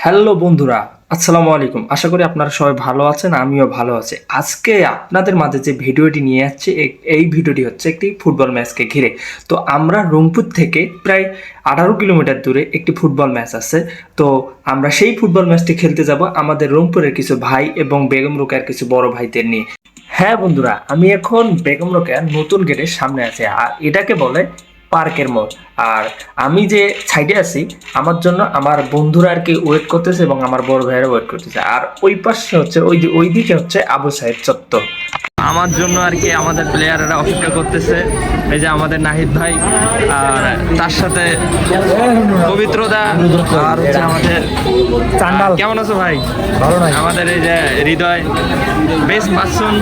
Hello বন্ধুরা, আসসালামু আলাইকুম। আশা করি আপনারা সবাই ভালো আছেন, আমিও ভালো আছি। আজকে আপনাদের মাঝে যে ভিডিওটি নিয়ে যাচ্ছি, এই ভিডিওটি হচ্ছে একটি ফুটবল ম্যাচকে ঘিরে। তো আমরা রংপুর থেকে প্রায় 18 কিলোমিটার দূরে একটি ফুটবল ম্যাচ আছে। তো আমরা সেই ফুটবল ম্যাচটি খেলতে যাব আমাদের রংপুরের কিছু ভাই এবং বেগম রোকেয়ার কিছু বড় ভাইদের নিয়ে। হ্যাঁ বন্ধুরা, আমি এখন বেগম রোকেয়ার নতুন গেটের সামনে আছি, আর এটাকে বলে পার্কের মোড়। আর আমি যে সাইডে আছি, আমার জন্য আমার বন্ধুরা আর কি ওয়েট করতেছে এবং আমার বড় ভাইয়েরা ওয়েট করতেছে। আর ওই পাশে হচ্ছে ওই দিকে হচ্ছে আবু সাইদ চত্বর। আমার জন্য আর কি আমাদের প্লেয়াররা অপেক্ষা করতেছে। এই যে আমাদের নাহিদ ভাই, আর তার সাথে পবিত্রদা, আর হচ্ছে আমাদের চান্ডাল। কেমন আছো ভাই? ভালো নাই। আমাদের এই যে হৃদয়, বেশ পাচ্ছুন।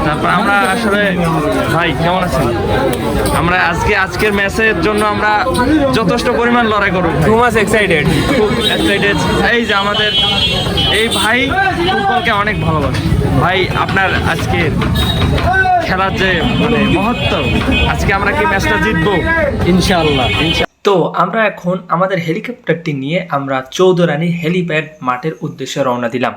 তারপর আমরা আসলে ভাই কেমন আছেন? আমরা আজকের ম্যাচের জন্য আমরা যথেষ্ট পরিমাণ লড়াই করব। খুব এক্সাইটেড। এই যে আমাদের এই ভাই ফুটবলকে অনেক ভালোবাসে। ভাই আপনার আজকের খেলার যে মানে মহত্ব, আজকে আমরা কি ম্যাচটা জিতবো? ইনশাআল্লাহ। তো আমরা এখন আমাদের হেলিকপ্টারটি নিয়ে আমরা চৌধুরানী হেলিপ্যাড মাঠের উদ্দেশ্যে রওনা দিলাম।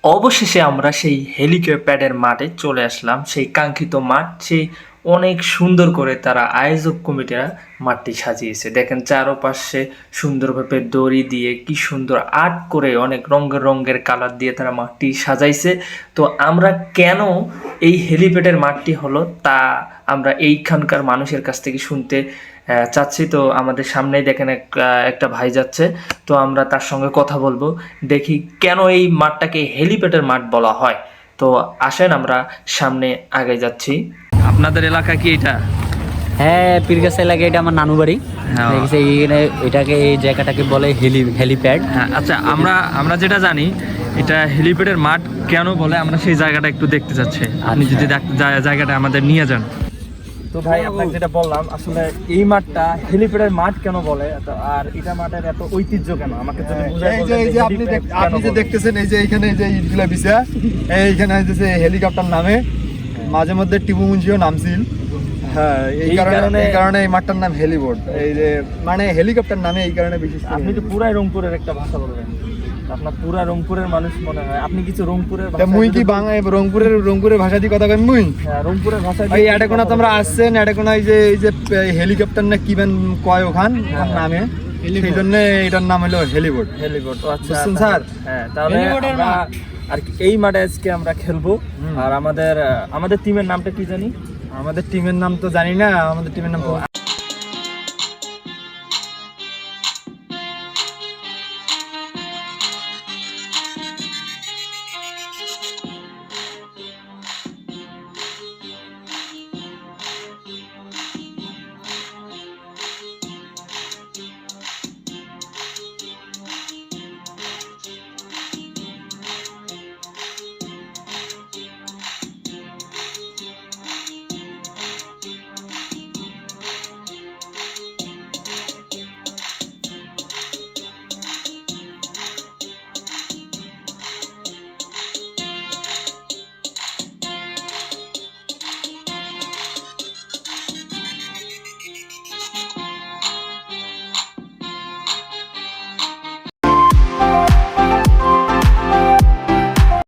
অবশেষে আমরা সেই হেলিপ্যাডের মাঠে চলে আসলাম, সেই কাঙ্ক্ষিত মাঠ। সেই অনেক সুন্দর করে তারা আয়োজক কমিটিরা মাঠটি সাজিয়েছে। দেখেন চারপাশে সুন্দরভাবে দড়ি দিয়ে কি সুন্দর আর্ট করে অনেক রঙের কালার দিয়ে তারা মাঠটি সাজাইছে। তো আমরা কেন এই হেলিপ্যাডের মাঠটি হলো তা আমরা এইখানকার মানুষের কাছ থেকে শুনতে চাচ্ছি। তো আমাদের সামনেই দেখেন একটা ভাই যাচ্ছে, তো আমরা তার সঙ্গে কথা বলবো, দেখি কেন এই মাঠটাকে হেলিপ্যাডের মাঠ বলা হয়। তো আসেন আমরা সামনে আগে যাচ্ছি। আপনাদের এলাকা কি এটা? হ্যাঁ, পীরগাছা এলাকায় এটা আমার নানু বাড়ি। এইখানে এটাকে এই জায়গাটাকে বলে হেলিপ্যাড। হ্যাঁ আচ্ছা, আমরা যেটা জানি এটা হেলিপ্যাডের মাঠ কেন বলে, আমরা সেই জায়গাটা একটু দেখতে চাচ্ছি। আপনি যদি জায়গাটা আমাদের নিয়ে যান। তো ভাই আপনাকে যেটা বললাম, আসলে এই মাঠটা হেলিপ্যাডের মাঠ কেন বলে, আর এটা মাঠের এত ঐতিহ্য কেন, আমাকে যদি বুঝাই বলতেন। এই যে আপনি যে দেখতেছেন, এই যে এইখানে এই যে ইটগুলা বিছা, এইখানে হইতেছে হেলিকপ্টার নামে, মাঝে মধ্যে টিপু মুন্সিও নামছিল। হ্যাঁ, এই কারণে এই মাঠটার নাম হেলিবোর্ড। এই যে মানে হেলিকপ্টার নামে এই কারণে বিশেষ। আপনি তো পুরাই রংপুরের একটা ভাষা বলবেন, আপনার পুরা রংপুরের মানুষ মনে হয়। আপনি কিছু রংপুরের ভাষা? মুই কি রংপুরের ভাষা দিয়ে কথা কই মুই? হ্যাঁ, রংপুরের ভাষা। এই এডাকোনা তোমরা আসছেন, এডাকোনা এই যে হেলিকপ্টার না কি বেন কয় ওখান নামে, সেই জন্য এটার নাম হলো হেলিবোর্ড। হেলিবোর্ড। আচ্ছা বুঝছেন স্যার? হ্যাঁ, তাহলে আমরা আর কি এই মাঠে আজকে আমরা খেলবো। আর আমাদের টিমের নামটা কি জানি? আমাদের টিমের নাম তো জানি না। আমাদের টিমের নাম